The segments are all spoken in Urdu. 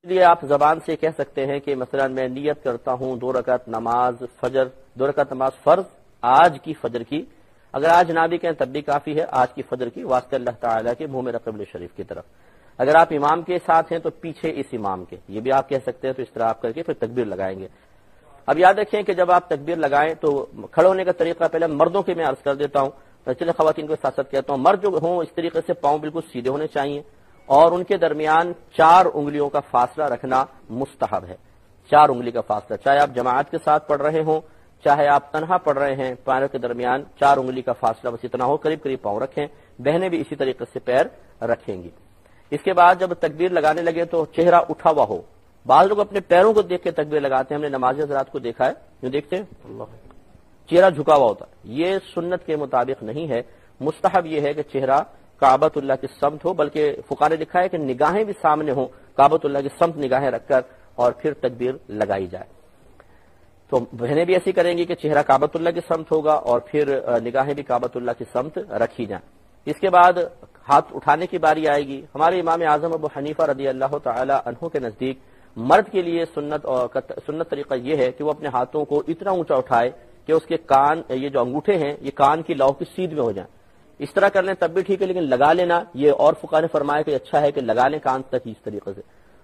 لیے آپ زبان سے کہہ سکتے ہیں کہ مثلا میں نیت کرتا ہوں 2 رکعت نماز فجر، 2 رکعت نماز فرض آج کی فجر کی، اگر آج نہ بھی کہیں تب بھی کافی ہے، آج کی فجر کی واسطے اللہ تعالیٰ کے منہ میں قبلہ شریف کی طرف۔ اگر آپ امام کے ساتھ ہیں تو پیچھے اس امام کے، یہ بھی آپ کہہ سکتے ہیں، تو اس طرح آپ کر کے پھر تکبیر لگائیں گے۔ اب یاد رکھیں کہ جب آپ تکبیر لگائیں تو کھڑے ہونے کا طریقہ پہلے مردوں کے میں عرض کر دیتا ہوں، چلے خواتین کو ساتھ ساتھ کہتا ہوں، مرد جو ہوں اس طریقے سے پاؤں بالکل سیدھے ہونے چاہیے اور ان کے درمیان 4 انگلیوں کا فاصلہ رکھنا مستحب ہے۔ 4 انگلی کا فاصلہ، چاہے آپ جماعت کے ساتھ پڑھ رہے ہوں چاہے آپ تنہا پڑھ رہے ہیں، پیروں کے درمیان 4 انگلی کا فاصلہ بس اتنا ہو، قریب قریب پاؤں رکھیں، بہنیں بھی اسی طریقے سے پیر رکھیں گی۔ اس کے بعد جب تکبیر لگانے لگے تو چہرہ اٹھا ہوا ہو، بعض لوگ اپنے پیروں کو دیکھ کے تکبیر لگاتے ہیں، ہم نے نمازی حضرات کو دیکھا ہے جو دیکھتے ہیں اللہ چہرہ جھکا ہوا ہوتا ہے، یہ سنت کے مطابق نہیں ہے۔ مستحب یہ ہے کہ چہرہ کعبۃ اللہ کی سمت ہو، بلکہ فقہاء نے لکھا ہے کہ نگاہیں بھی سامنے ہوں، کعبۃ اللہ کی سمت نگاہیں رکھ کر اور پھر تکبیر لگائی جائے۔ تو بہنیں بھی ایسی کریں گی کہ چہرہ کعبۃ اللہ کی سمت ہوگا اور پھر نگاہیں بھی کعبۃ اللہ کی سمت رکھی جائیں۔ اس کے بعد ہاتھ اٹھانے کی باری آئے گی۔ ہمارے امام اعظم ابو حنیفہ رضی اللہ تعالی عنہ کے نزدیک مرد کے لیے سنت طریقہ یہ ہے کہ وہ اپنے ہاتھوں کو اتنا اونچا اٹھائے کہ اس کے کان، یہ جو انگوٹھے ہیں یہ کان کی لو کی سیدھ میں ہو جائیں۔ اس طرح کر لیں تب بھی ٹھیک ہے، لیکن لگا لینا یہ اور فقہاء نے فرمایا کہ اچھا ہے کہ لگا لیں کان تک اس طریقے سے،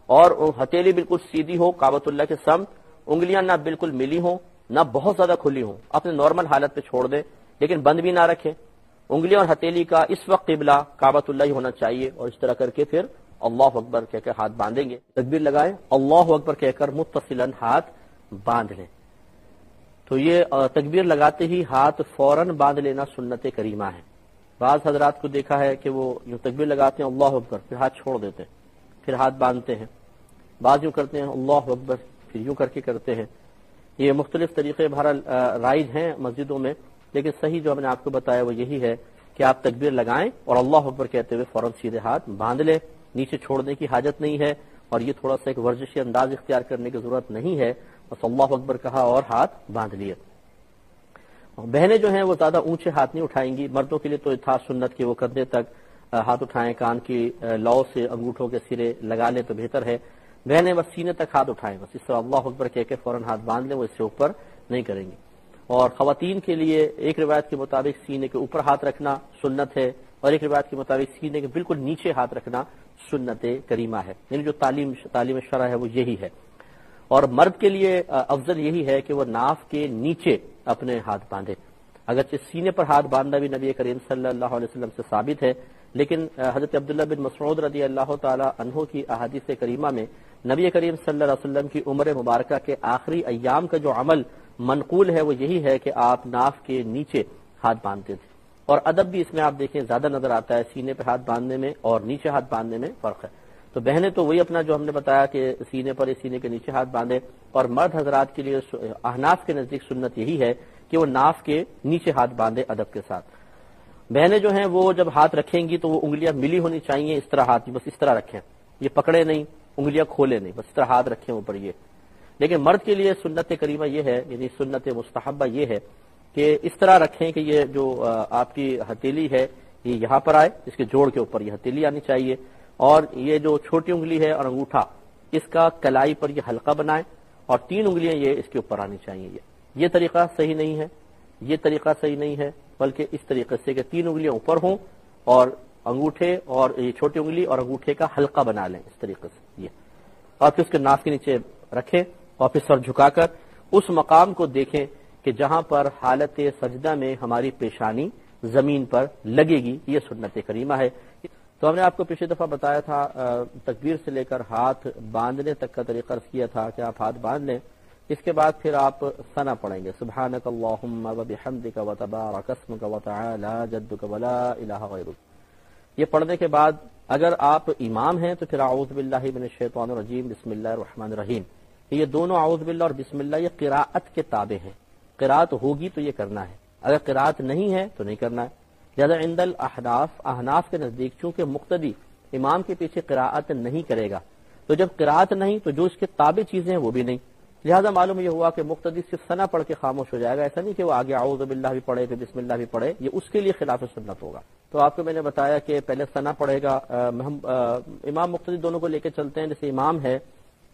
اور ہتھیلی بالکل سیدھی ہو کعبۃ اللہ کے سمت، انگلیاں نہ بالکل ملی ہوں نہ بہت زیادہ کھلی ہوں، اپنے نارمل حالت پہ چھوڑ دیں لیکن بند بھی نہ رکھیں۔ انگلیاں اور ہتھیلی کا اس وقت قبلہ کعبۃ اللہ ہی ہونا چاہیے، اور اس طرح کر کے پھر اللہ اکبر کہہ کر ہاتھ باندھیں گے، تکبیر لگائیں، اللہ اکبر کہہ کر متصلاً ہاتھ باندھ لیں۔ تو یہ تکبیر لگاتے ہی ہاتھ فوراً باندھ لینا سنت کریمہ ہے۔ بعض حضرات کو دیکھا ہے کہ وہ یوں تکبیر لگاتے ہیں اللہ اکبر پھر ہاتھ چھوڑ دیتے ہیں پھر ہاتھ باندھتے ہیں، بعض یوں کرتے ہیں اللہ اکبر پھر یوں کر کے کرتے ہیں۔ یہ مختلف طریقے بہرحال رائج ہیں مسجدوں میں، لیکن صحیح جو ہم نے آپ کو بتایا وہ یہی ہے کہ آپ تکبیر لگائیں اور اللہ اکبر کہتے ہوئے فوراً سیدھے ہاتھ باندھ لیں، نیچے چھوڑنے کی حاجت نہیں ہے، اور یہ تھوڑا سا ایک ورزشی انداز اختیار کرنے کی ضرورت نہیں ہے، بس اللہ اکبر کہا اور ہاتھ باندھ لیے۔ بہنیں جو ہیں وہ زیادہ اونچے ہاتھ نہیں اٹھائیں گی، مردوں کے لیے تو تھا سنت کہ وہ کندھے تک ہاتھ اٹھائیں، کان کی لو سے انگوٹھوں کے سرے لگا لیں تو بہتر ہے۔ بہنیں بس سینے تک ہاتھ اٹھائیں، بس اس طرح اللہ اکبر کہہ کے فوراً ہاتھ باندھ لیں، وہ اس سے اوپر نہیں کریں گی۔ اور خواتین کے لیے ایک روایت کے مطابق سینے کے اوپر ہاتھ رکھنا سنت ہے، اور ایک روایت کے مطابق سینے کے بالکل نیچے ہاتھ رکھنا سنت کریمہ ہے، یعنی جو تعلیم شرع ہے وہ یہی ہے۔ اور مرد کے لیے افضل یہی ہے کہ وہ ناف کے نیچے اپنے ہاتھ باندھے، اگرچہ سینے پر ہاتھ باندھنا بھی نبی کریم صلی اللہ علیہ وسلم سے ثابت ہے، لیکن حضرت عبداللہ بن مسعود رضی اللہ تعالی عنہ کی احادیث کریمہ میں نبی کریم صلی اللہ علیہ وسلم کی عمر مبارکہ کے آخری ایام کا جو عمل منقول ہے وہ یہی ہے کہ آپ ناف کے نیچے ہاتھ باندھتے تھے، اور ادب بھی اس میں آپ دیکھیں زیادہ نظر آتا ہے، سینے پہ ہاتھ باندھنے میں اور نیچے ہاتھ باندھنے میں فرق ہے۔ تو بہنیں تو وہی اپنا جو ہم نے بتایا کہ سینے پر سینے کے نیچے ہاتھ باندھے، اور مرد حضرات کے لیے احناف کے نزدیک سنت یہی ہے کہ وہ ناف کے نیچے ہاتھ باندھے ادب کے ساتھ۔ بہنیں جو ہیں وہ جب ہاتھ رکھیں گی تو وہ انگلیاں ملی ہونی چاہیے، اس طرح ہاتھ بس اس طرح رکھیں، یہ پکڑے نہیں، انگلیاں کھولے نہیں، بس اس طرح ہاتھ رکھیں اوپر یہ۔ لیکن مرد کے لیے سنت کریمہ یہ ہے، یعنی سنت مستحبہ یہ ہے کہ اس طرح رکھیں کہ یہ جو آپ کی ہتھیلی ہے یہ یہاں پر آئے، اس کے جوڑ کے اوپر یہ ہتھیلی آنی چاہیے، اور یہ جو چھوٹی انگلی ہے اور انگوٹھا اس کا کلائی پر یہ حلقہ بنائیں، اور 3 انگلیاں یہ اس کے اوپر آنی چاہیے۔ یہ طریقہ صحیح نہیں ہے، یہ طریقہ صحیح نہیں ہے، بلکہ اس طریقے سے کہ 3 انگلیاں اوپر ہوں اور انگوٹھے اور یہ چھوٹی انگلی اور انگوٹھے کا حلقہ بنا لیں اس طریقے سے یہ، اور پھر اس کے ناف کے نیچے رکھیں، اور پھر سر جھکا کر اس مقام کو دیکھیں کہ جہاں پر حالت سجدہ میں ہماری پیشانی زمین پر لگے گی، یہ سنت کریمہ ہے۔ تو ہم نے آپ کو پچھلی دفعہ بتایا تھا تکبیر سے لے کر ہاتھ باندھنے تک کا طریقہ کیا تھا کہ آپ ہاتھ باندھ لیں، اس کے بعد پھر آپ ثنا پڑھیں گے، سبحانک اللہم وبحمدک وتبارک اسمک وتعالی جدک ولا الہ غیرک۔ یہ پڑھنے کے بعد اگر آپ امام ہیں تو پھر اعوذ باللہ من الشیطان الرجیم بسم اللہ الرحمن الرحیم، یہ دونوں اعوذ باللہ اور بسم اللہ یہ قراءت کے تابع ہیں، قراءت ہوگی تو یہ کرنا ہے، اگر قراءت نہیں ہے تو نہیں کرنا ہے۔ لہذا عند احناف کے نزدیک چونکہ مقتدی امام کے پیچھے قراءت نہیں کرے گا، تو جب قراءت نہیں تو جو اس کے تابع چیزیں ہیں وہ بھی نہیں، لہذا معلوم یہ ہوا کہ مقتدی صرف ثنا پڑھ کے خاموش ہو جائے گا، ایسا نہیں کہ وہ آگے اعوذ باللہ بھی پڑھے پھر بسم اللہ بھی پڑھے، یہ اس کے لیے خلاف سنت ہوگا۔ تو آپ کو میں نے بتایا کہ پہلے ثنا پڑھے گا، امام مقتدی دونوں کو لے کے چلتے ہیں، جیسے امام ہے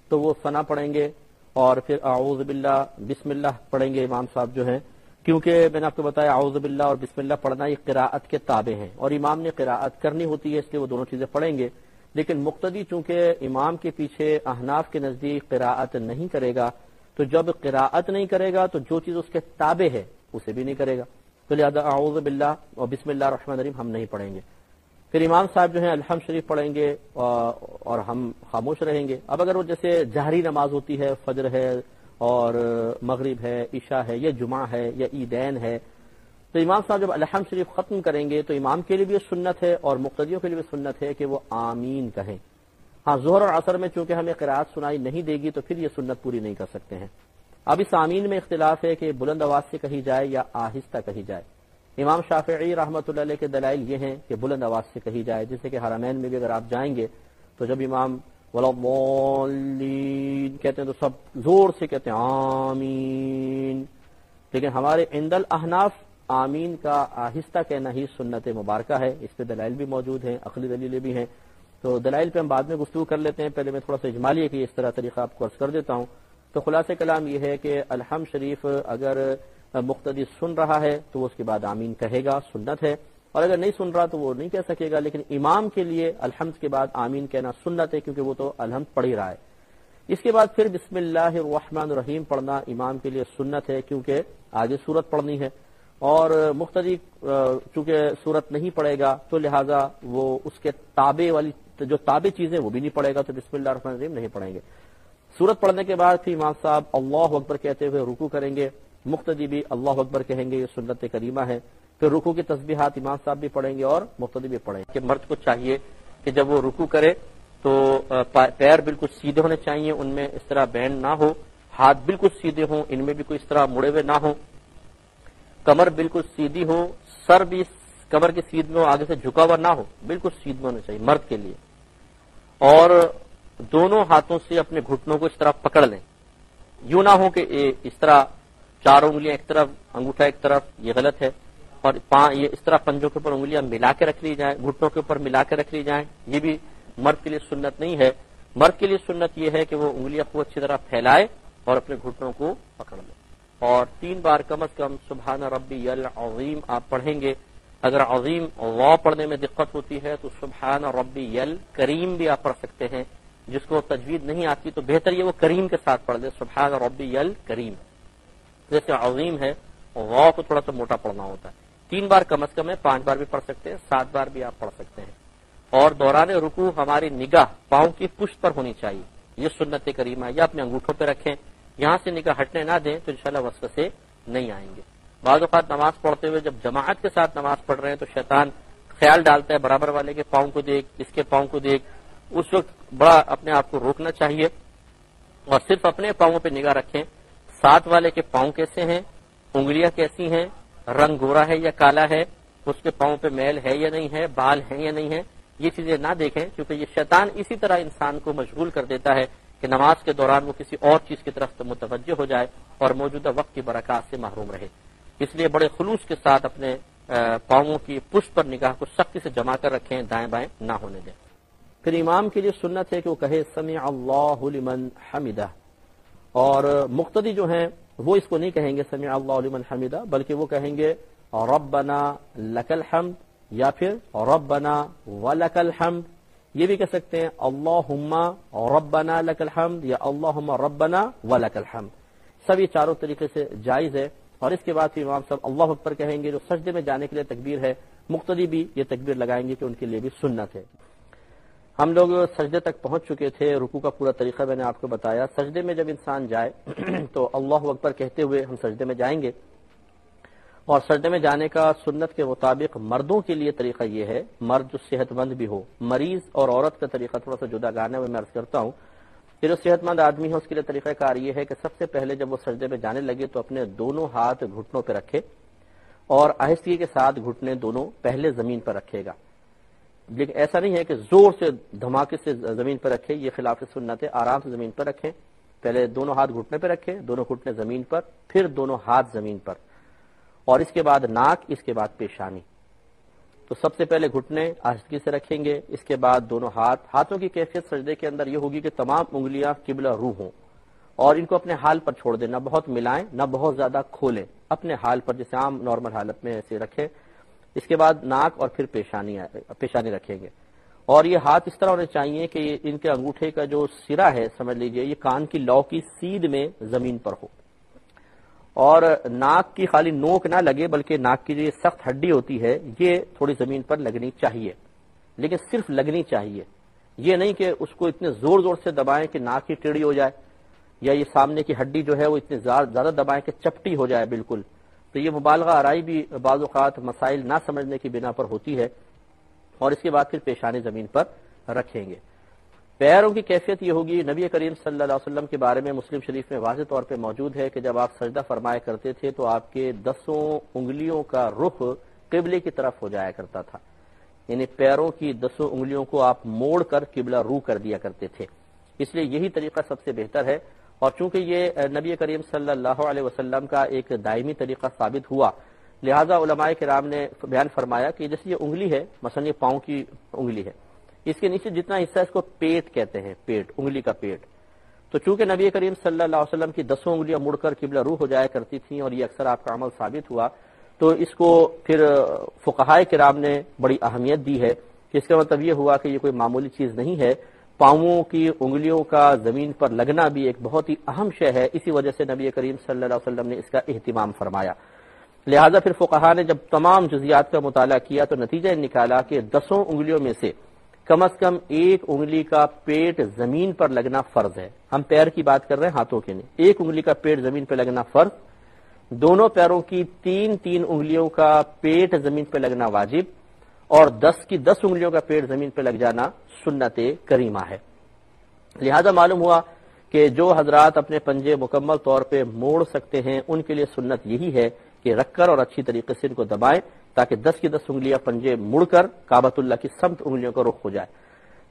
تو وہ ثنا پڑھیں گے اور پھر اعوذ باللہ بسم اللہ پڑھیں گے امام صاحب جو ہیں، کیونکہ میں نے آپ کو بتایا اعوذ باللہ اور بسم اللہ پڑھنا یہ قراءت کے تابع ہیں اور امام نے قراءت کرنی ہوتی ہے، اس لیے وہ دونوں چیزیں پڑھیں گے۔ لیکن مقتدی چونکہ امام کے پیچھے احناف کے نزدیک قراءت نہیں کرے گا، تو جب قراءت نہیں کرے گا تو جو چیز اس کے تابع ہے اسے بھی نہیں کرے گا، تو لہذا اعوذ باللہ اور بسم اللہ الرحمن الرحیم ہم نہیں پڑھیں گے۔ پھر امام صاحب جو ہیں الحمد شریف پڑھیں گے اور ہم خاموش رہیں گے۔ اب اگر وہ جیسے جہری نماز ہوتی ہے، فجر ہے اور مغرب ہے، عشاء ہے، یا جمعہ ہے، یا عیدین ہے، تو امام صاحب جب الحمد شریف ختم کریں گے تو امام کے لیے بھی سنت ہے اور مقتدیوں کے لیے بھی سنت ہے کہ وہ آمین کہیں۔ ہاں ظہر اور عصر میں چونکہ ہمیں قرات سنائی نہیں دے گی تو پھر یہ سنت پوری نہیں کر سکتے ہیں۔ اب اس آمین میں اختلاف ہے کہ بلند آواز سے کہی جائے یا آہستہ کہی جائے۔ امام شافعی رحمۃ اللہ علیہ کے دلائل یہ ہیں کہ بلند آواز سے کہی جائے، جیسے کہ حرمین میں بھی اگر آپ جائیں گے تو جب امام وَلَضَّالِّينَ کہتے ہیں تو سب زور سے کہتے ہیں آمین، لیکن ہمارے عند الاحناف آمین کا آہستہ کہنا ہی سنت مبارکہ ہے۔ اس پہ دلائل بھی موجود ہیں، عقلی دلیلیں بھی ہیں، تو دلائل پہ ہم بعد میں گفتگو کر لیتے ہیں۔ پہلے میں تھوڑا سا اجمالی ہے کہ اس طرح طریقہ آپ کو عرض کر دیتا ہوں۔ تو خلاصہ کلام یہ ہے کہ الحمد شریف اگر مقتدی سن رہا ہے تو اس کے بعد آمین کہے گا، سنت ہے، اور اگر نہیں سن رہا تو وہ نہیں کہہ سکے گا، لیکن امام کے لیے الحمد کے بعد آمین کہنا سنت ہے کیونکہ وہ تو الحمد پڑھ ہی رہا ہے۔ اس کے بعد پھر بسم اللہ الرحمن الرحیم پڑھنا امام کے لیے سنت ہے کیونکہ آگے سورت پڑھنی ہے، اور مقتدی چونکہ سورت نہیں پڑھے گا تو لہٰذا وہ اس کے تابع والی جو تابع چیزیں وہ بھی نہیں پڑھے گا، تو بسم اللہ الرحمن الرحیم نہیں پڑھیں گے۔ سورت پڑھنے کے بعد پھر امام صاحب اللہ اکبر کہتے ہوئے رکوع کریں گے، مقتدی بھی اللہ اکبر کہیں گے، یہ سنت کریمہ ہے۔ پھر رکوع کی تسبیحات امام صاحب بھی پڑھیں گے اور مقتدی بھی پڑھیں گے۔ کہ مرد کو چاہیے کہ جب وہ رکوع کرے تو پیر بالکل سیدھے ہونے چاہیے، ان میں اس طرح بینڈ نہ ہو، ہاتھ بالکل سیدھے ہوں، ان میں بھی کوئی اس طرح مڑے ہوئے نہ ہوں، کمر بالکل سیدھی ہو، سر بھی کمر کے سیدھ میں ہو، آگے سے جھکا ہوا نہ ہو، بالکل سیدھ میں ہونا چاہیے مرد کے لیے، اور دونوں ہاتھوں سے اپنے گھٹنوں کو اس طرح پکڑ لیں، یوں نہ ہو کہ اس طرح چار انگلیاں ایک طرف انگوٹھا ایک طرف، یہ غلط ہے، اور یہ اس طرح پنجوں کے اوپر انگلیاں ملا کے رکھ لی جائیں، گھٹنوں کے اوپر ملا کے رکھ لی جائیں، یہ بھی مرد کے لیے سنت نہیں ہے۔ مرد کے لیے سنت یہ ہے کہ وہ انگلیاں کو اچھی طرح پھیلائے اور اپنے گھٹنوں کو پکڑ لے، اور 3 بار کم از کم سبحان ربی العظیم آپ پڑھیں گے۔ اگر عظیم واو پڑھنے میں دقت ہوتی ہے تو سبحان ربی الکریم بھی آپ پڑھ سکتے ہیں، جس کو تجوید نہیں آتی تو بہتر یہ وہ کریم کے ساتھ پڑھ دے، سبحان ربی الکریم۔ جیسے عظیم ہے واو کو تھوڑا سا موٹا پڑھنا ہوتا ہے، 3 بار کم از کم ہے، 5 بار بھی پڑھ سکتے ہیں، 7 بار بھی آپ پڑھ سکتے ہیں۔ اور دوران رکوع ہماری نگاہ پاؤں کی پشت پر ہونی چاہیے، یہ سنت کریمہ ہے، یا اپنے انگوٹھوں پہ رکھیں، یہاں سے نگاہ ہٹنے نہ دیں تو انشاءاللہ وسوسے نہیں آئیں گے۔ بعض اوقات نماز پڑھتے ہوئے جب جماعت کے ساتھ نماز پڑھ رہے ہیں تو شیطان خیال ڈالتا ہے برابر والے کے پاؤں کو دیکھ، اس کے پاؤں کو دیکھ، اس وقت بڑا اپنے آپ کو روکنا چاہیے اور صرف اپنے پاؤں پہ نگاہ رکھیں، ساتھ والے کے پاؤں کیسے ہیں، انگلیاں کیسی ہیں، رنگ گورا ہے یا کالا ہے، اس کے پاؤں پہ میل ہے یا نہیں ہے، بال ہیں یا نہیں ہے، یہ چیزیں نہ دیکھیں، کیونکہ یہ شیطان اسی طرح انسان کو مشغول کر دیتا ہے کہ نماز کے دوران وہ کسی اور چیز کی طرف متوجہ ہو جائے اور موجودہ وقت کی برکات سے محروم رہے۔ اس لیے بڑے خلوص کے ساتھ اپنے پاؤں کی پشت پر نگاہ کو سختی سے جما کر رکھیں، دائیں بائیں نہ ہونے دیں۔ پھر امام کے لیے سنت ہے کہ وہ کہے سمع اللہ لمن حمدہ، اور مقتدی جو ہیں وہ اس کو نہیں کہیں گے سمع اللہ لمن حمدہ، بلکہ وہ کہیں گے ربنا لک الحمد یا پھر ربنا ولک الحمد، یہ بھی کہہ سکتے ہیں اللہم ربنا لک الحمد یا اللہم ربنا ولک الحمد، سب یہ چاروں طریقے سے جائز ہے۔ اور اس کے بعد پھر امام صاحب اللہ اکبر کہیں گے، جو سجدے میں جانے کے لیے تکبیر ہے، مقتدی بھی یہ تکبیر لگائیں گے کہ ان کے لیے بھی سنت ہے۔ ہم لوگ سجدے تک پہنچ چکے تھے، رکوع کا پورا طریقہ میں نے آپ کو بتایا۔ سجدے میں جب انسان جائے تو اللہ اکبر کہتے ہوئے ہم سجدے میں جائیں گے، اور سجدے میں جانے کا سنت کے مطابق مردوں کے لیے طریقہ یہ ہے، مرد جو صحت مند بھی ہو، مریض اور عورت کا طریقہ تھوڑا سا جدا گانا ہے، میں عرض کرتا ہوں کہ جو صحت مند آدمی ہے اس کے لیے طریقہ کار یہ ہے کہ سب سے پہلے جب وہ سجدے میں جانے لگے تو اپنے دونوں ہاتھ گھٹنوں پہ رکھے اور آہستگی کے ساتھ گھٹنے دونوں پہلے زمین پر رکھے گا، لیکن ایسا نہیں ہے کہ زور سے دھماکے سے زمین پر رکھے، یہ خلاف سنت ہے، آرام سے زمین پر رکھیں، پہلے دونوں ہاتھ گھٹنے پہ رکھے، دونوں گھٹنے زمین پر، پھر دونوں ہاتھ زمین پر، اور اس کے بعد ناک، اس کے بعد پیشانی، تو سب سے پہلے گھٹنے آہستگی سے رکھیں گے، اس کے بعد دونوں ہاتھوں کی کیفیت سجدے کے اندر یہ ہوگی کہ تمام انگلیاں قبلہ رو ہوں اور ان کو اپنے حال پر چھوڑ دیں، نہ بہت ملائیں نہ بہت زیادہ کھولیں، اپنے حال پر جیسے عام نارمل حالت میں ایسے رکھیں۔ اس کے بعد ناک اور پھر پیشانی رکھیں گے، اور یہ ہاتھ اس طرح ہونے چاہیے کہ ان کے انگوٹھے کا جو سرا ہے سمجھ لیجئے یہ کان کی لو کی سیدھ میں زمین پر ہو، اور ناک کی خالی نوک نہ لگے بلکہ ناک کی جو یہ سخت ہڈی ہوتی ہے یہ تھوڑی زمین پر لگنی چاہیے، لیکن صرف لگنی چاہیے، یہ نہیں کہ اس کو اتنے زور زور سے دبائیں کہ ناک کی ٹیڑھی ہو جائے، یا یہ سامنے کی ہڈی جو ہے وہ اتنے زیادہ دبائیں کہ چپٹی ہو جائے بالکل، تو یہ مبالغہ آرائی بھی بعض اوقات مسائل نہ سمجھنے کی بنا پر ہوتی ہے۔ اور اس کے بعد پھر پیشانی زمین پر رکھیں گے۔ پیروں کی کیفیت یہ ہوگی، نبی کریم صلی اللہ علیہ وسلم کے بارے میں مسلم شریف میں واضح طور پہ موجود ہے کہ جب آپ سجدہ فرمایا کرتے تھے تو آپ کے 10 انگلیوں کا رخ قبلے کی طرف ہو جایا کرتا تھا، یعنی پیروں کی 10 انگلیوں کو آپ موڑ کر قبلہ رو کر دیا کرتے تھے، اس لیے یہی طریقہ سب سے بہتر ہے۔ اور چونکہ یہ نبی کریم صلی اللہ علیہ وسلم کا ایک دائمی طریقہ ثابت ہوا، لہذا علماء کرام نے بیان فرمایا کہ جیسے یہ انگلی ہے، مثلا یہ پاؤں کی انگلی ہے، اس کے نیچے جتنا حصہ اس کو پیٹ کہتے ہیں، پیٹ، انگلی کا پیٹ، تو چونکہ نبی کریم صلی اللہ علیہ وسلم کی 10 انگلیاں مڑ کر قبلہ رو ہو جایا کرتی تھیں اور یہ اکثر آپ کا عمل ثابت ہوا، تو اس کو پھر فقہائے کرام نے بڑی اہمیت دی ہے کہ اس کا مطلب یہ ہوا کہ یہ کوئی معمولی چیز نہیں ہے، پاؤں کی انگلیوں کا زمین پر لگنا بھی ایک بہت ہی اہم شے ہے، اسی وجہ سے نبی کریم صلی اللہ علیہ وسلم نے اس کا اہتمام فرمایا۔ لہذا پھر فقہا نے جب تمام جزیات کا مطالعہ کیا تو نتیجہ نکالا کہ 10 انگلیوں میں سے کم از کم ایک انگلی کا پیٹ زمین پر لگنا فرض ہے، ہم پیر کی بات کر رہے ہیں ہاتھوں کے نہیں، ایک انگلی کا پیٹ زمین پہ لگنا فرض، دونوں پیروں کی 3 انگلیوں کا پیٹ زمین پہ لگنا واجب، اور 10 انگلیوں کا پیٹ زمین پہ لگ جانا سنت کریمہ ہے۔ لہذا معلوم ہوا کہ جو حضرات اپنے پنجے مکمل طور پہ موڑ سکتے ہیں ان کے لیے سنت یہی ہے کہ رکھ کر اور اچھی طریقے سے ان کو دبائیں تاکہ 10 کی 10 انگلیاں پنجے مڑ کر کعبۃ اللہ کی سمت انگلیوں کا رخ ہو جائے۔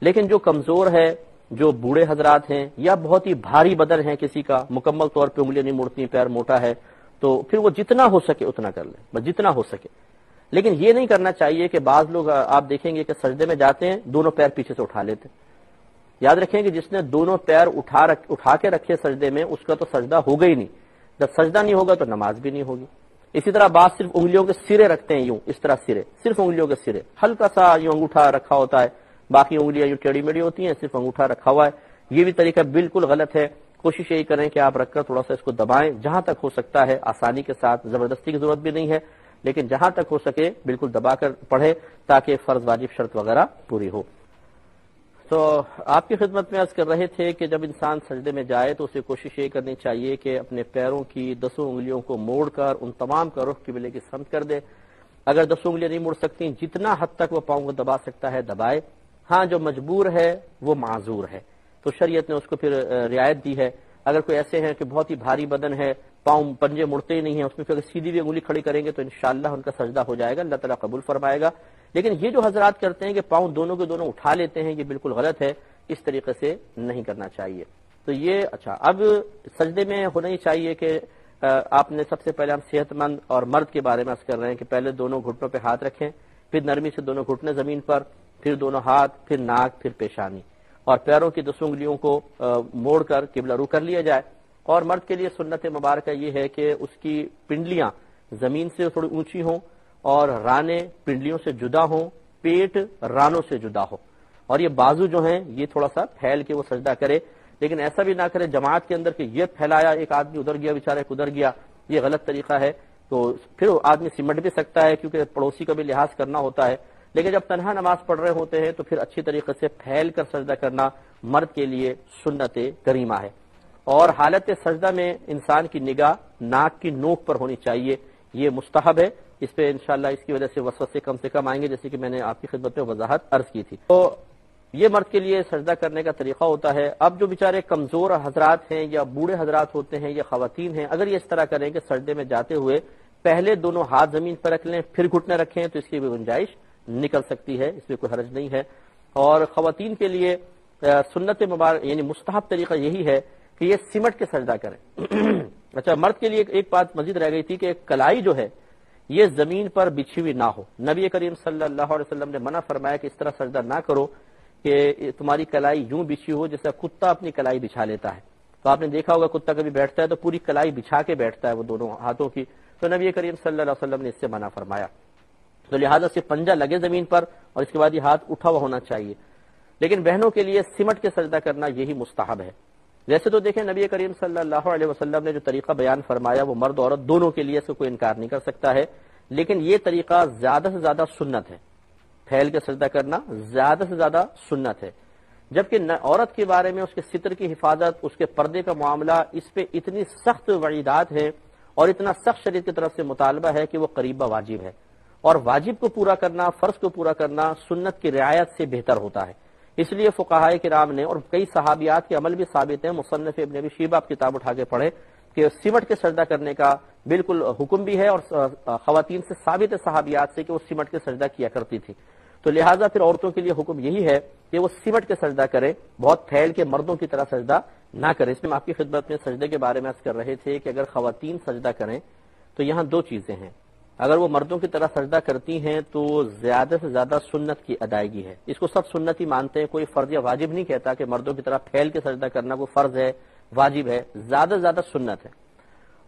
لیکن جو کمزور ہے، جو بوڑھے حضرات ہیں یا بہت ہی بھاری بدن ہے کسی کا، مکمل طور پہ انگلیاں نہیں مڑتی، پیر موٹا ہے، تو پھر وہ جتنا ہو سکے اتنا کر لیں، بس جتنا ہو سکے۔ لیکن یہ نہیں کرنا چاہیے کہ بعض لوگ آپ دیکھیں گے کہ سجدے میں جاتے ہیں دونوں پیر پیچھے سے اٹھا لیتے ہیں۔ یاد رکھیں کہ جس نے دونوں پیر اٹھا کے رکھے سجدے میں اس کا تو سجدہ ہوگا ہی نہیں، جب سجدہ نہیں ہوگا تو نماز بھی نہیں ہوگی۔ اسی طرح بعض صرف انگلیوں کے سرے رکھتے ہیں، یوں اس طرح سرے، صرف انگلیوں کے سرے، ہلکا سا یوں انگوٹھا رکھا ہوتا ہے، باقی انگلیاں یوں ٹیڑھی میڑھی ہوتی ہیں، صرف انگوٹھا رکھا ہوا ہے، یہ بھی طریقہ بالکل غلط ہے۔ کوشش یہی کریں کہ آپ رکھ کر تھوڑا سا اس کو دبائیں جہاں تک ہو سکتا ہے، آسانی کے ساتھ، زبردستی کی ضرورت بھی نہیں ہے، لیکن جہاں تک ہو سکے بالکل دبا کر پڑھے تاکہ فرض واجب شرط وغیرہ پوری ہو۔ تو آپ کی خدمت میں عرض کر رہے تھے کہ جب انسان سجدے میں جائے تو اسے کوشش یہ کرنی چاہیے کہ اپنے پیروں کی 10 انگلیوں کو موڑ کر ان تمام کا رخ قبلے کی سمت کر دے۔ اگر 10 انگلیاں نہیں موڑ سکتی، جتنا حد تک وہ پاؤں کو دبا سکتا ہے دبائے۔ ہاں جو مجبور ہے وہ معذور ہے، تو شریعت نے اس کو پھر رعایت دی ہے۔ اگر کوئی ایسے ہیں کہ بہت ہی بھاری بدن ہے، پاؤں پنجے مڑتے ہی نہیں ہیں، اس میں پھر سیدھی بھی انگلی کھڑی کریں گے تو انشاءاللہ ان کا سجدہ ہو جائے گا، اللہ تعالیٰ قبول فرمائے گا۔ لیکن یہ جو حضرات کرتے ہیں کہ پاؤں دونوں کے دونوں اٹھا لیتے ہیں، یہ بالکل غلط ہے، اس طریقے سے نہیں کرنا چاہیے۔ تو یہ اچھا، اب سجدے میں ہونا ہی چاہیے کہ آپ نے سب سے پہلے ہم صحت مند اور مرد کے بارے میں عرض کر رہے ہیں کہ پہلے دونوں گھٹنوں پہ ہاتھ رکھیں، پھر نرمی سے دونوں گھٹنے زمین پر، پھر دونوں ہاتھ، پھر ناک، پھر پیشانی، اور پیروں کی 10 انگلیوں کو موڑ کر قبلہ رو کر لیا جائے۔ اور مرد کے لیے سنت مبارکہ یہ ہے کہ اس کی پنڈلیاں زمین سے تھوڑی اونچی ہوں اور رانے پنڈلیوں سے جدا ہوں، پیٹ رانوں سے جدا ہو، اور یہ بازو جو ہیں یہ تھوڑا سا پھیل کے وہ سجدہ کرے، لیکن ایسا بھی نہ کرے جماعت کے اندر کہ یہ پھیلایا، ایک آدمی ادھر گیا بیچارہ ایک ادھر گیا، یہ غلط طریقہ ہے۔ تو پھر آدمی سمٹ بھی سکتا ہے کیونکہ پڑوسی کا بھی لحاظ کرنا ہوتا ہے، لیکن جب تنہا نماز پڑھ رہے ہوتے ہیں تو پھر اچھی طریقے سے پھیل کر سجدہ کرنا مرد کے لیے سنت کریمہ ہے۔ اور حالت سجدہ میں انسان کی نگاہ ناک کی نوک پر ہونی چاہیے، یہ مستحب ہے، اس پہ انشاءاللہ اس کی وجہ سے وسوسے کم سے کم آئیں گے، جیسے کہ میں نے آپ کی خدمت میں وضاحت عرض کی تھی۔ تو یہ مرد کے لیے سجدہ کرنے کا طریقہ ہوتا ہے۔ اب جو بیچارے کمزور حضرات ہیں یا بوڑھے حضرات ہوتے ہیں یا خواتین ہیں، اگر یہ اس طرح کریں کہ سجدے میں جاتے ہوئے پہلے دونوں ہاتھ زمین پر رکھ لیں پھر گھٹنے رکھیں تو اس کی بھی گنجائش نکل سکتی ہے، اس میں کوئی حرج نہیں ہے۔ اور خواتین کے لیے سنت مبارک یعنی مستحب طریقہ یہی ہے کہ یہ سمٹ کے سجدہ کریں۔ اچھا، مرد کے لیے ایک بات مزید رہ گئی تھی کہ کلائی جو ہے یہ زمین پر بچھی ہوئی نہ ہو۔ نبی کریم صلی اللہ علیہ وسلم نے منع فرمایا کہ اس طرح سجدہ نہ کرو کہ تمہاری کلائی یوں بچھی ہو جیسا کتا اپنی کلائی بچھا لیتا ہے۔ تو آپ نے دیکھا ہوگا کتا کبھی بیٹھتا ہے تو پوری کلائی بچھا کے بیٹھتا ہے وہ دونوں ہاتھوں کی، تو نبی کریم صلی اللہ علیہ وسلم نے اس سے منع فرمایا۔ تو لہٰذا سے پنجہ لگے زمین پر اور اس کے بعد یہ ہاتھ اٹھا ہوا ہونا چاہیے۔ لیکن بہنوں کے لیے سمٹ کے سجدہ کرنا یہی مستحب ہے۔ ویسے تو دیکھیں نبی کریم صلی اللہ علیہ وسلم نے جو طریقہ بیان فرمایا وہ مرد عورت دونوں کے لیے، اس کو کوئی انکار نہیں کر سکتا ہے، لیکن یہ طریقہ زیادہ سے زیادہ سنت ہے۔ پھیل کے سجدہ کرنا زیادہ سے زیادہ سنت ہے، جبکہ عورت کے بارے میں اس کے ستر کی حفاظت، اس کے پردے کا معاملہ، اس پہ اتنی سخت وعیدات ہیں اور اتنا سخت شریعت کی طرف سے مطالبہ ہے کہ وہ قریبہ واجب ہے، اور واجب کو پورا کرنا، فرض کو پورا کرنا سنت کی رعایت سے بہتر ہوتا ہے۔ اس لیے فقہائے کرام نے، اور کئی صحابیات کے عمل بھی ثابت ہیں، مصنف ابن ابی شیبہ آپ کتاب اٹھا کے پڑھیں کہ سمٹ کے سجدہ کرنے کا بالکل حکم بھی ہے، اور خواتین سے ثابت ہے صحابیات سے کہ وہ سمٹ کے سجدہ کیا کرتی تھی۔ تو لہٰذا پھر عورتوں کے لیے حکم یہی ہے کہ وہ سمٹ کے سجدہ کریں، بہت پھیل کے مردوں کی طرح سجدہ نہ کریں۔ اس میں آپ کی خدمت میں سجدے کے بارے میں عرض کر رہے تھے کہ اگر خواتین سجدہ کریں تو یہاں دو چیزیں ہیں۔ اگر وہ مردوں کی طرح سجدہ کرتی ہیں تو زیادہ سے زیادہ سنت کی ادائیگی ہے، اس کو سب سنت ہی مانتے ہیں، کوئی فرض یا واجب نہیں کہتا کہ مردوں کی طرح پھیل کے سجدہ کرنا کوئی فرض ہے، واجب ہے، زیادہ سے زیادہ سنت ہے۔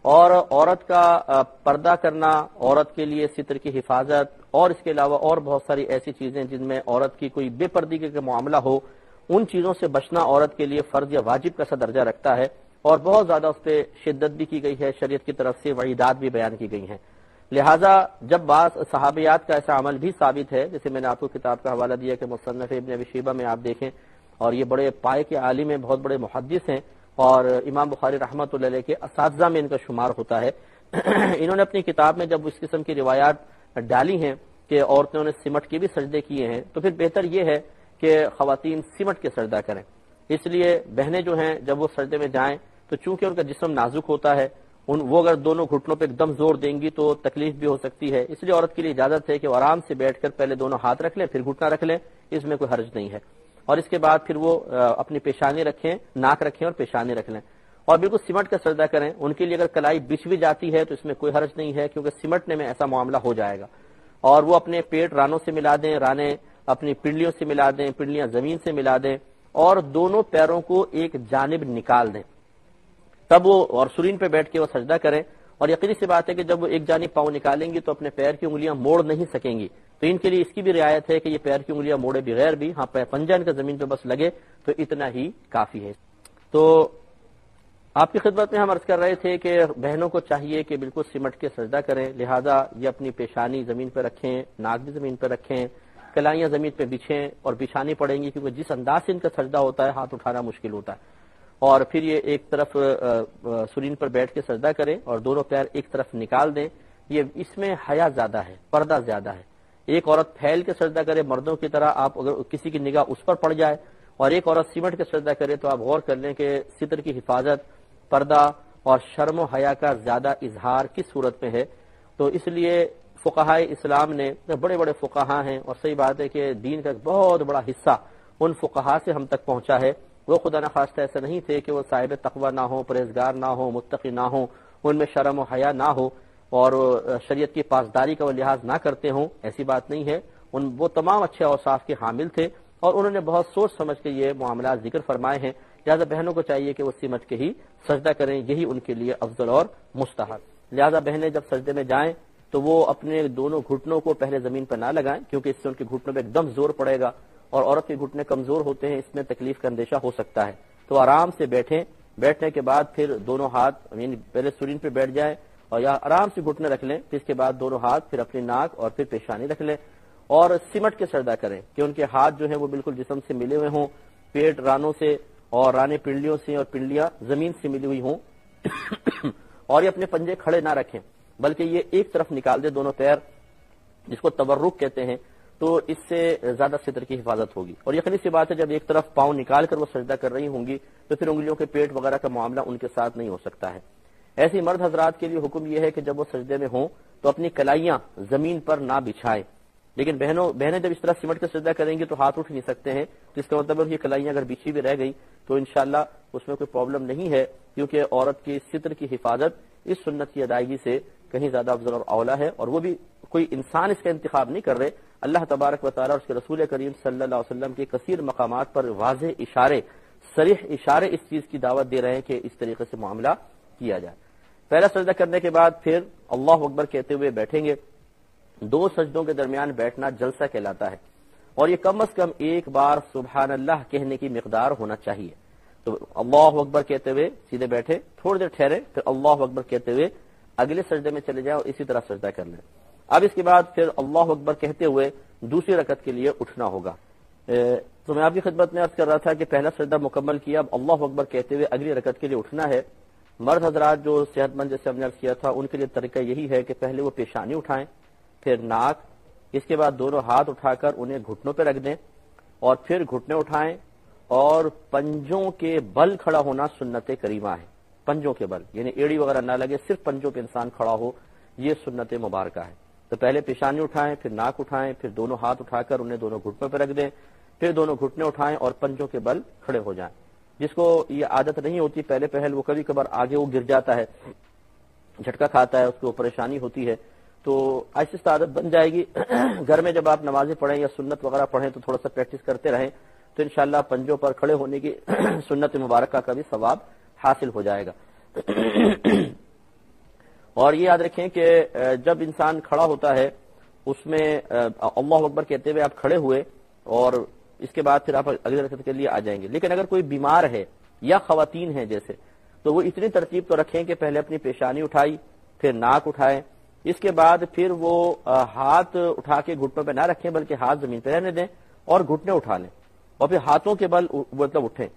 اور عورت کا پردہ کرنا، عورت کے لیے ستر کی حفاظت، اور اس کے علاوہ اور بہت ساری ایسی چیزیں جن میں عورت کی کوئی بے پردگی کا معاملہ ہو، ان چیزوں سے بچنا عورت کے لیے فرض یا واجب کا سا درجہ رکھتا ہے، اور بہت زیادہ اس پہ شدت بھی کی گئی ہے، شریعت کی طرف سے وعیدات بھی بیان کی گئی ہیں۔ لہٰذا جب بعض صحابیات کا ایسا عمل بھی ثابت ہے، جیسے میں نے آپ کو کتاب کا حوالہ دیا کہ مصنف ابن ابی شیبہ میں آپ دیکھیں، اور یہ بڑے پائے کے عالم ہیں، بہت بڑے محدث ہیں، اور امام بخاری رحمۃ اللہ علیہ کے اساتذہ میں ان کا شمار ہوتا ہے۔ انہوں نے اپنی کتاب میں جب اس قسم کی روایات ڈالی ہیں کہ عورتوں نے سمٹ کے بھی سجدے کیے ہیں، تو پھر بہتر یہ ہے کہ خواتین سمٹ کے سجدہ کریں۔ اس لیے بہنیں جو ہیں جب وہ سجدے میں جائیں تو چونکہ ان کا جسم نازک ہوتا ہے، وہ اگر دونوں گھٹنوں پہ ایک دم زور دیں گی تو تکلیف بھی ہو سکتی ہے، اس لیے عورت کے لیے اجازت ہے کہ وہ آرام سے بیٹھ کر پہلے دونوں ہاتھ رکھ لیں پھر گھٹنا رکھ لیں، اس میں کوئی حرج نہیں ہے، اور اس کے بعد پھر وہ اپنی پیشانی رکھیں، ناک رکھیں اور پیشانی رکھ لیں، اور بالکل سمٹ کا سجدہ کریں۔ ان کے لیے اگر کلائی بچھ بھی جاتی ہے تو اس میں کوئی حرج نہیں ہے، کیونکہ سمٹنے میں ایسا معاملہ ہو جائے گا، اور وہ اپنے پیٹ رانوں سے ملا دیں، رانے اپنی پنڈلیوں سے ملا دیں، پنڈلیاں زمین سے ملا دیں، اور دونوں پیروں کو ایک جانب نکال دیں، تب وہ اور سرین پہ بیٹھ کے وہ سجدہ کریں۔ اور یقینی سی بات ہے کہ جب وہ ایک جانب پاؤں نکالیں گی تو اپنے پیر کی انگلیاں موڑ نہیں سکیں گی، تو ان کے لیے اس کی بھی رعایت ہے کہ یہ پیر کی انگلیاں موڑے بغیر بھی، ہاں پنجہ ان کا زمین پہ بس لگے تو اتنا ہی کافی ہے۔ تو آپ کی خدمت میں ہم عرض کر رہے تھے کہ بہنوں کو چاہیے کہ بالکل سمٹ کے سجدہ کریں، لہذا یہ اپنی پیشانی زمین پہ رکھیں، ناک بھی زمین پہ رکھیں، کلائیاں زمین پہ بچھیں اور بچھانی پڑیں گی، کیونکہ جس انداز سے ان کا سجدہ ہوتا ہے ہاتھ اٹھانا مشکل ہوتا ہے، اور پھر یہ ایک طرف سرین پر بیٹھ کے سجدہ کریں اور دونوں پیر ایک طرف نکال دیں۔ یہ اس میں حیا زیادہ ہے، پردہ زیادہ ہے۔ ایک عورت پھیل کے سجدہ کرے مردوں کی طرح، آپ اگر کسی کی نگاہ اس پر پڑ جائے، اور ایک عورت سمٹ کے سجدہ کرے تو آپ غور کر لیں کہ ستر کی حفاظت، پردہ اور شرم و حیا کا زیادہ اظہار کس صورت میں ہے۔ تو اس لیے فقہائے اسلام نے، بڑے بڑے فقہا ہیں، اور صحیح بات ہے کہ دین کا ایک بہت بڑا حصہ ان فقہا سے ہم تک پہنچا ہے، وہ خدا نخواستہ ایسا نہیں تھے کہ وہ صاحب تقوی نہ ہو، پرہیزگار نہ ہو، متقی نہ ہو، ان میں شرم و حیا نہ ہو، اور شریعت کی پاسداری کا وہ لحاظ نہ کرتے ہوں، ایسی بات نہیں ہے۔ وہ تمام اچھے اوصاف کے حامل تھے، اور انہوں نے بہت سوچ سمجھ کے یہ معاملات ذکر فرمائے ہیں، لہذا بہنوں کو چاہیے کہ وہ سمٹ کے ہی سجدہ کریں، یہی ان کے لیے افضل اور مستحب۔ لہذا بہنیں جب سجدے میں جائیں تو وہ اپنے دونوں گھٹنوں کو پہلے زمین پر نہ لگائیں، کیونکہ اس سے ان کے گھٹنوں پہ ایک دم زور پڑے گا، اور عورت کے گھٹنے کمزور ہوتے ہیں، اس میں تکلیف کا اندیشہ ہو سکتا ہے۔ تو آرام سے بیٹھیں، بیٹھنے کے بعد پھر دونوں ہاتھ یعنی پہلے سرین پہ بیٹھ جائیں اور یا آرام سے گھٹنے رکھ لیں، پھر اس کے بعد دونوں ہاتھ پھر اپنی ناک اور پھر پیشانی رکھ لیں، اور سمٹ کے سجدہ کریں کہ ان کے ہاتھ جو ہیں وہ بالکل جسم سے ملے ہوئے ہوں، پیٹ رانوں سے اور رانے پنڈلیوں سے اور پنڈلیاں زمین سے ملی ہوئی ہوں، اور یہ اپنے پنجے کھڑے نہ رکھیں بلکہ یہ ایک طرف نکال دے دونوں پیر، جس کو تورک کہتے ہیں، تو اس سے زیادہ ستر کی حفاظت ہوگی۔ اور یقینی سی بات ہے جب ایک طرف پاؤں نکال کر وہ سجدہ کر رہی ہوں گی تو پھر انگلیوں کے پیٹ وغیرہ کا معاملہ ان کے ساتھ نہیں ہو سکتا ہے۔ ایسی مرد حضرات کے لیے حکم یہ ہے کہ جب وہ سجدے میں ہوں تو اپنی کلائیاں زمین پر نہ بچھائیں، لیکن بہنیں جب اس طرح سمٹ کے سجدہ کریں گی تو ہاتھ اٹھ نہیں سکتے ہیں، جس کا مطلب ہے یہ کلائیاں اگر بچھی بھی رہ گئی تو انشاءاللہ اس میں کوئی پرابلم نہیں ہے، کیونکہ عورت کی ستر کی حفاظت اس سنت کی ادائیگی سے کہیں زیادہ افضل اور اولا ہے، اور وہ بھی کوئی انسان اس کا انتخاب نہیں کر رہے، اللہ تبارک و تعالیٰ اور اس کے رسول کریم صلی اللہ علیہ وسلم کے کثیر مقامات پر واضح اشارے، صریح اشارے اس چیز کی دعوت دے رہے ہیں کہ اس طریقے سے معاملہ کیا جائے۔ پہلا سجدہ کرنے کے بعد پھر اللہ اکبر کہتے ہوئے بیٹھیں گے۔ 2 سجدوں کے درمیان بیٹھنا جلسہ کہلاتا ہے، اور یہ کم از کم ایک بار سبحان اللہ کہنے کی مقدار ہونا چاہیے۔ تو اللہ اکبر کہتے ہوئے سیدھے بیٹھے، تھوڑی دیر ٹھہرے، پھر اللہ اکبر کہتے ہوئے اگلے سجدے میں چلے جائیں اور اسی طرح سجدہ کر لیں۔ اب اس کے بعد پھر اللہ اکبر کہتے ہوئے دوسری رکعت کے لیے اٹھنا ہوگا۔ تو میں آپ کی خدمت میں عرض کر رہا تھا کہ پہلا سجدہ مکمل کیا، اب اللہ اکبر کہتے ہوئے اگلی رکعت کے لیے اٹھنا ہے۔ مرد حضرات جو صحت مند جیسے ہم نے عرض کیا تھا ان کے لیے طریقہ یہی ہے کہ پہلے وہ پیشانی اٹھائیں، پھر ناک، اس کے بعد دونوں ہاتھ اٹھا کر انہیں گھٹنوں پہ رکھ دیں، اور پھر گھٹنے اٹھائیں، اور پنجوں کے بل کھڑا ہونا سنت کریمہ ہے۔ پنجوں کے بل یعنی ایڑی وغیرہ نہ لگے، صرف پنجوں پہ انسان کھڑا ہو، یہ سنت مبارکہ ہے۔ تو پہلے پیشانی اٹھائیں، پھر ناک اٹھائیں، پھر دونوں ہاتھ اٹھا کر انہیں دونوں گھٹنوں پہ رکھ دیں، پھر دونوں گھٹنے اٹھائیں اور پنجوں کے بل کھڑے ہو جائیں۔ جس کو یہ عادت نہیں ہوتی پہلے پہل، وہ کبھی کبھار آگے وہ گر جاتا ہے، جھٹکا کھاتا ہے، اس کو پریشانی ہوتی ہے، تو ایسی عادت بن جائے گی۔ گھر میں جب آپ نمازیں پڑھیں یا سنت وغیرہ پڑھیں تو تھوڑا سا پریکٹس کرتے رہیں، تو انشاءاللہ پنجوں پر کھڑے ہونے کی سنت مبارکہ کا بھی ثواب حاصل ہو جائے گا۔ اور یہ یاد رکھیں کہ جب انسان کھڑا ہوتا ہے اس میں اللہ اکبر کہتے ہوئے آپ کھڑے ہوئے، اور اس کے بعد پھر آپ اگلی رکعت کے لیے آ جائیں گے۔ لیکن اگر کوئی بیمار ہے یا خواتین ہیں جیسے، تو وہ اتنی ترتیب تو رکھیں کہ پہلے اپنی پیشانی اٹھائی، پھر ناک اٹھائیں، اس کے بعد پھر وہ ہاتھ اٹھا کے گھٹنوں پہ نہ رکھیں بلکہ ہاتھ زمین پہ رہنے دیں اور گھٹنے اٹھا لیں، اور پھر ہاتھوں کے بل مطلب اٹھیں۔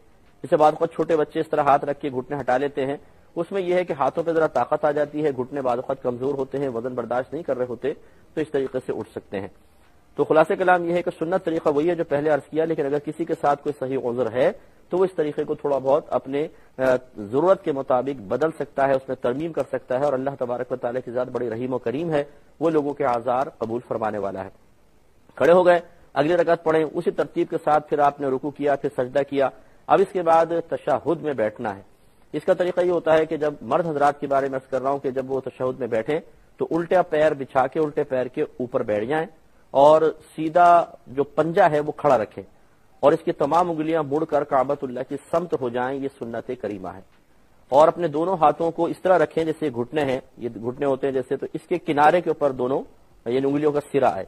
جسے بعض اوقات چھوٹے بچے اس طرح ہاتھ رکھ کے گھٹنے ہٹا لیتے ہیں، اس میں یہ ہے کہ ہاتھوں پہ ذرا طاقت آ جاتی ہے، گھٹنے بعض اوقات کمزور ہوتے ہیں، وزن برداشت نہیں کر رہے ہوتے، تو اس طریقے سے اٹھ سکتے ہیں۔ تو خلاصہ کلام یہ ہے کہ سنت طریقہ وہی ہے جو پہلے عرض کیا، لیکن اگر کسی کے ساتھ کوئی صحیح عذر ہے تو وہ اس طریقے کو تھوڑا بہت اپنے ضرورت کے مطابق بدل سکتا ہے، اس میں ترمیم کر سکتا ہے، اور اللہ تبارک و تعالیٰ کی ذات بڑی رحیم و کریم ہے، وہ لوگوں کے اعذار قبول فرمانے والا ہے۔ کھڑے ہو گئے، اگلی رکعت پڑھیں، اسی ترتیب کے ساتھ پھر آپ نے رکوع کیا، پھر سجدہ کیا۔ اب اس کے بعد تشہد میں بیٹھنا ہے۔ اس کا طریقہ یہ ہوتا ہے کہ جب مرد حضرات کے بارے میں عرض کر رہا ہوں کہ جب وہ تشہد میں بیٹھیں تو الٹا پیر بچھا کے الٹے پیر کے اوپر بیٹھ جائیں، اور سیدھا جو پنجہ ہے وہ کھڑا رکھیں، اور اس کی تمام انگلیاں مڑ کر کعبۃ اللہ کی سمت ہو جائیں، یہ سنت کریمہ ہے۔ اور اپنے دونوں ہاتھوں کو اس طرح رکھیں جیسے گھٹنے ہیں، یہ گھٹنے ہوتے ہیں جیسے، تو اس کے کنارے کے اوپر دونوں یہ انگلیوں کا سرا ہے،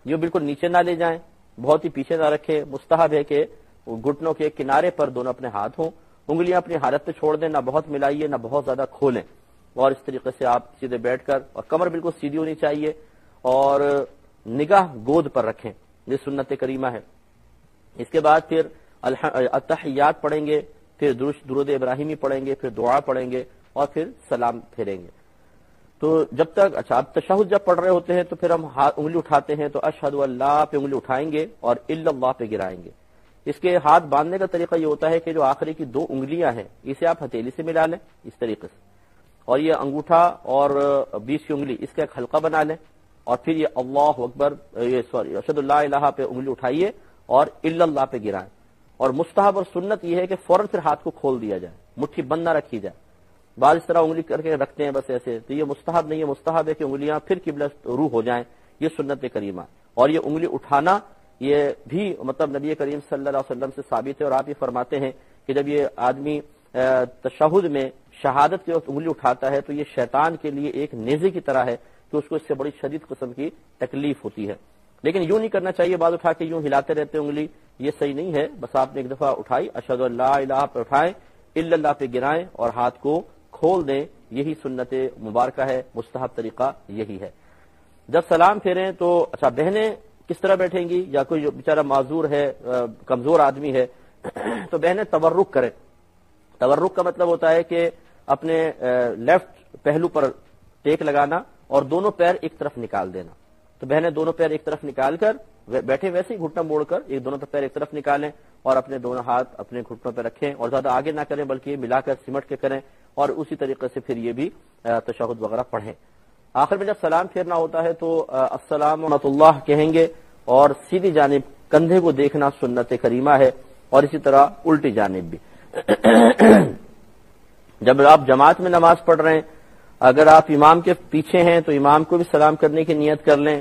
یہ بالکل نیچے نہ لے جائیں، بہت ہی پیچھے نہ رکھیں۔ مستحب ہے کہ گھٹنوں کے کنارے پر دونوں اپنے ہاتھ ہوں، انگلیاں اپنی حالت پہ چھوڑ دیں، نہ بہت ملائیے نہ بہت زیادہ کھولیں، اور اس طریقے سے آپ سیدھے بیٹھ کر، اور کمر بالکل سیدھی ہونی چاہیے، اور نگاہ گود پر رکھیں، یہ سنت کریمہ ہے۔ اس کے بعد پھر التحیات پڑھیں گے، پھر درود ابراہیمی پڑھیں گے، پھر دعا پڑھیں گے، اور پھر سلام پھیریں گے۔ تو جب تک اب تشہد جب پڑھ رہے ہوتے ہیں تو پھر ہم انگلی اٹھاتے ہیں، تو اشہد اللہ پہ انگلی اٹھائیں گے اور الا اللہ پہ گرائیں گے۔ اس کے ہاتھ باندھنے کا طریقہ یہ ہوتا ہے کہ جو آخری کی 2 انگلیاں ہیں اسے آپ ہتھیلی سے ملا لیں اس طریقے سے، اور یہ انگوٹھا اور 20 کی انگلی اس کا ایک حلقہ بنا لیں، اور پھر یہ اللہ اکبر اشہد اللہ الہ پہ انگلی اٹھائیے اور الا اللہ پہ گرائیں۔ اور مستحب اور سنت یہ ہے کہ فوراً پھر ہاتھ کو کھول دیا جائے، مٹھی بند نہ رکھی جائے۔ بعض اس طرح انگلی کر کے رکھتے ہیں بس ایسے، تو یہ مستحب نہیں ہے، مستحب ہے کہ انگلیاں پھر قبلہ روح ہو جائیں، یہ سنت کریمہ۔ اور یہ انگلی اٹھانا یہ بھی مطلب نبی کریم صلی اللہ علیہ وسلم سے ثابت ہے، اور آپ یہ فرماتے ہیں کہ جب یہ آدمی تشہد میں شہادت کے وقت انگلی اٹھاتا ہے تو یہ شیطان کے لیے ایک نیزے کی طرح ہے کہ اس کو اس سے بڑی شدید قسم کی تکلیف ہوتی ہے۔ لیکن یوں نہیں کرنا چاہیے، بعد اٹھا کے یوں ہلاتے رہتے انگلی، یہ صحیح نہیں ہے۔ بس آپ نے ایک دفعہ اٹھائی، اشہد اللہ الہ پہ اٹھائیں، الا اللہ پہ گرائیں اور ہاتھ کو کھول دیں، یہی سنت مبارکہ ہے، مستحب طریقہ یہی ہے۔ جب سلام پھیریں تو اچھا بہنیں کس طرح بیٹھیں گی، یا کوئی جو بیچارہ معذور ہے، کمزور آدمی ہے، تو بہنیں تورک کریں۔ تورک کا مطلب ہوتا ہے کہ اپنے لیفٹ پہلو پر ٹیک لگانا اور دونوں پیر ایک طرف نکال دینا۔ تو بہنیں دونوں پیر ایک طرف نکال کر بیٹھے، ویسے ہی گھٹنا موڑ کر دونوں پیر ایک طرف نکالیں اور اپنے دونوں ہاتھ اپنے گھٹنوں پہ رکھیں، اور زیادہ آگے نہ کریں بلکہ ملا کر سمٹ کے کریں، اور اسی طریقے سے پھر یہ بھی تشہد وغیرہ پڑھیں۔ آخر میں جب سلام پھیرنا ہوتا ہے تو السلام ورحمۃ اللہ کہیں گے، اور سیدھی جانب کندھے کو دیکھنا سنت کریمہ ہے، اور اسی طرح الٹی جانب بھی۔ جب آپ جماعت میں نماز پڑھ رہے ہیں اگر آپ امام کے پیچھے ہیں تو امام کو بھی سلام کرنے کی نیت کر لیں،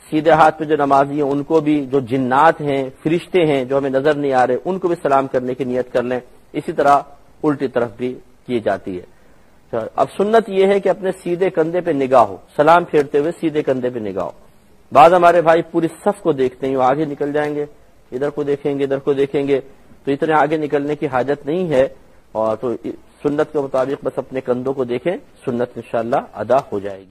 سیدھے ہاتھ پہ جو نمازی ہیں ان کو بھی، جو جنات ہیں فرشتے ہیں جو ہمیں نظر نہیں آ رہے ان کو بھی سلام کرنے کی نیت کر لیں. اسی طرح الٹی طرف بھی کی جاتی ہے. اب سنت یہ ہے کہ اپنے سیدھے کندھے پہ نگاہ ہو، سلام پھیرتے ہوئے سیدھے کندھے پہ نگاہ ہو. بعض ہمارے بھائی پوری صف کو دیکھتے ہیں، وہ آگے نکل جائیں گے، ادھر کو دیکھیں گے ادھر کو دیکھیں گے، تو اتنے آگے نکلنے کی حاجت نہیں ہے. اور تو سنت کے مطابق بس اپنے کندھوں کو دیکھیں، سنت انشاءاللہ ادا ہو جائے گی.